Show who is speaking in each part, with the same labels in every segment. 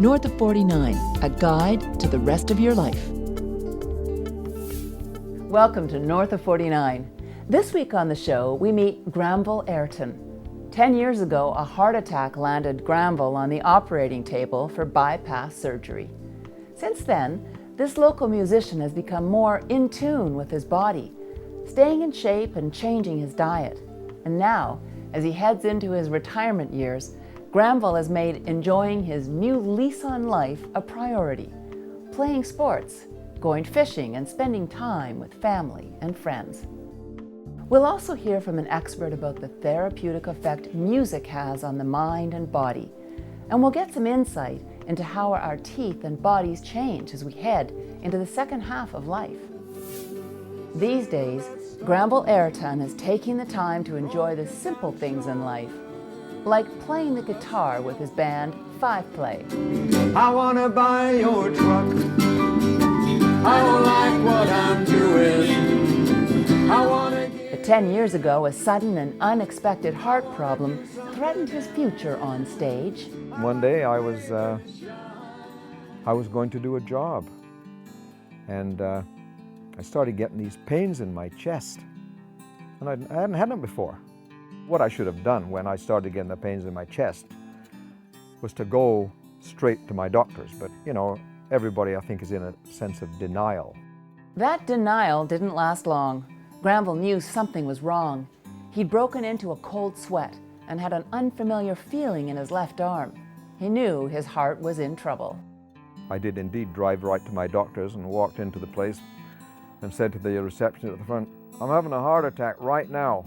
Speaker 1: North of 49, a guide to the rest of your life. Welcome to North of 49. This week on the show, we meet Granville Airton. 10 years ago, a heart attack landed Granville on the operating table for bypass surgery. Since then, this local musician has become more in tune with his body, staying in shape and changing his diet. And now, as he heads into his retirement years, Granville has made enjoying his new lease on life a priority, playing sports, going fishing, and spending time with family and friends. We'll also hear from an expert about the therapeutic effect music has on the mind and body, and we'll get some insight into how our teeth and bodies change as we head into the second half of life. These days, Granville Airton is taking the time to enjoy the simple things in life, like playing the guitar with his band, Five Play.
Speaker 2: I wanna buy your truck. I don't like what I'm doing. I wanna get...
Speaker 1: But 10 years ago, a sudden and unexpected heart problem threatened his future on stage.
Speaker 3: One day I was going to do a job, and I started getting these pains in my chest, and I hadn't had them before. What I should have done when I started getting the pains in my chest was to go straight to my doctors, but you know, everybody I think is in a sense of denial.
Speaker 1: That denial didn't last long. Granville knew something was wrong. He'd broken into a cold sweat and had an unfamiliar feeling in his left arm. He knew his heart was in trouble.
Speaker 3: I did indeed drive right to my doctors and walked into the place and said to the receptionist at the front, "I'm having a heart attack right now,"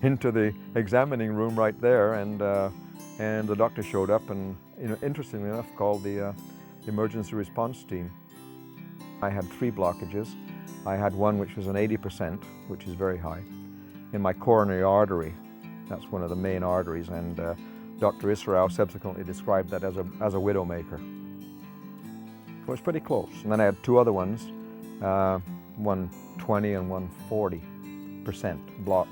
Speaker 3: into the examining room right there, and the doctor showed up and, you know, interestingly enough, called the emergency response team. I had 3 blockages. I had one which was an 80%, which is very high, in my coronary artery. That's one of the main arteries, and Dr. Israel subsequently described that as a widowmaker. So it's pretty close. And then I had 2 other ones, one 20 and one 40% blocked.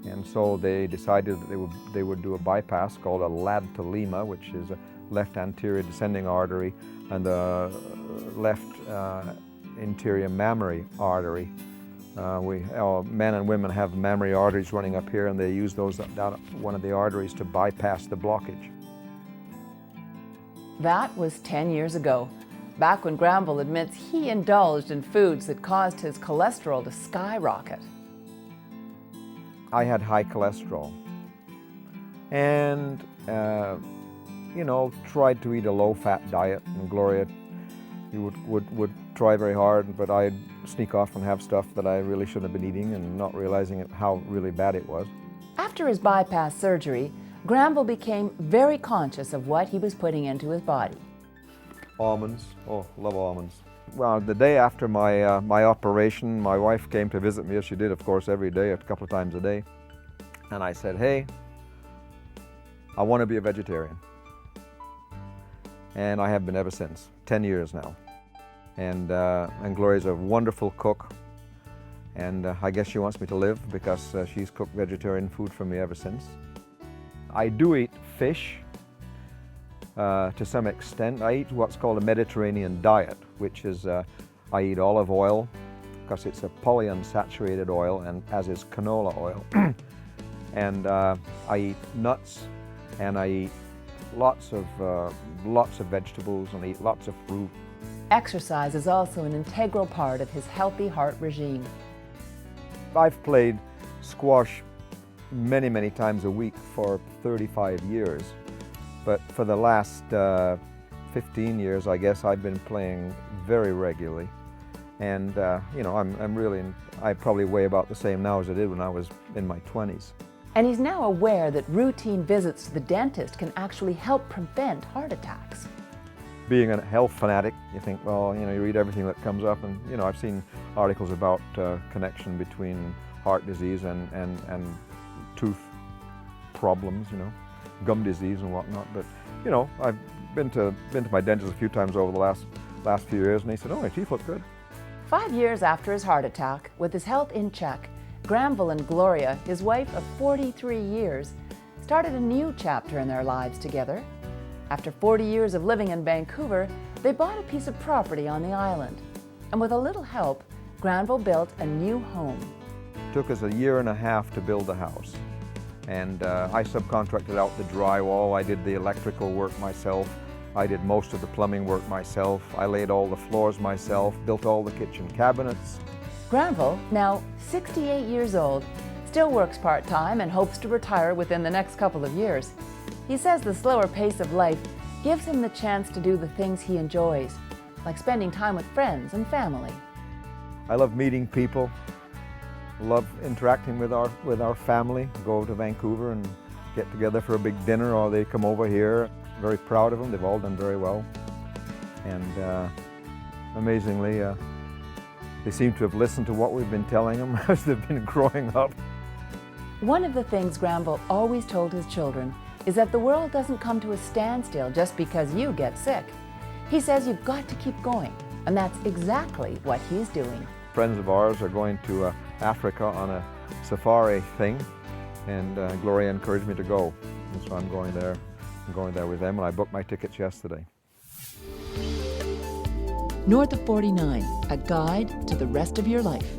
Speaker 3: And so they decided that they would do a bypass called a latolema, which is a left anterior descending artery and a left interior mammary artery. Men and women have mammary arteries running up here, and they use one of the arteries to bypass the blockage.
Speaker 1: That was 10 years ago, back when Granville admits he indulged in foods that caused his cholesterol to skyrocket.
Speaker 3: I had high cholesterol and, you know, tried to eat a low-fat diet. And Gloria would try very hard, but I'd sneak off and have stuff that I really shouldn't have been eating and not realizing how really bad it was.
Speaker 1: After his bypass surgery, Granville became very conscious of what he was putting into his body.
Speaker 3: Almonds, oh, love almonds. Well, the day after my operation, my wife came to visit me, as she did, of course, every day, a couple of times a day. And I said, "Hey, I want to be a vegetarian." And I have been ever since, 10 years now. And Gloria's a wonderful cook. And I guess she wants me to live because she's cooked vegetarian food for me ever since. I do eat fish. To some extent. I eat what's called a Mediterranean diet, which is I eat olive oil because it's a polyunsaturated oil, and as is canola oil. And I eat nuts, and I eat lots of vegetables, and I eat lots of fruit.
Speaker 1: Exercise is also an integral part of his healthy heart regime.
Speaker 3: I've played squash many, many times a week for 35 years. But for the last 15 years, I guess, I've been playing very regularly. And, you know, I probably weigh about the same now as I did when I was in my 20s.
Speaker 1: And he's now aware that routine visits to the dentist can actually help prevent heart attacks.
Speaker 3: Being a health fanatic, you think, well, you know, you read everything that comes up, and, you know, I've seen articles about connection between heart disease and tooth problems, you know, gum disease and whatnot. But, you know, I've been to my dentist a few times over the last few years, and he said, "Oh, my teeth look good."
Speaker 1: 5 years after his heart attack, with his health in check, Granville and Gloria, his wife of 43 years, started a new chapter in their lives together. After 40 years of living in Vancouver, they bought a piece of property on the island. And with a little help, Granville built a new home.
Speaker 3: It took us 1.5 years to build the house. And I subcontracted out the drywall. I did the electrical work myself. I did most of the plumbing work myself. I laid all the floors myself, built all the kitchen cabinets.
Speaker 1: Granville, now 68 years old, still works part-time and hopes to retire within the next couple of years. He says the slower pace of life gives him the chance to do the things he enjoys, like spending time with friends and family.
Speaker 3: I love meeting people, love interacting with our family, go to Vancouver and get together for a big dinner, or they come over here. Very proud of them, they've all done very well. And amazingly, they seem to have listened to what we've been telling them as they've been growing up.
Speaker 1: One of the things Granville always told his children is that the world doesn't come to a standstill just because you get sick. He says you've got to keep going, and that's exactly what he's doing.
Speaker 3: Friends of ours are going to Africa on a safari thing, and Gloria encouraged me to go, and so I'm going there. I'm going there with them, and I booked my tickets yesterday.
Speaker 1: North of 49, a guide to the rest of your life.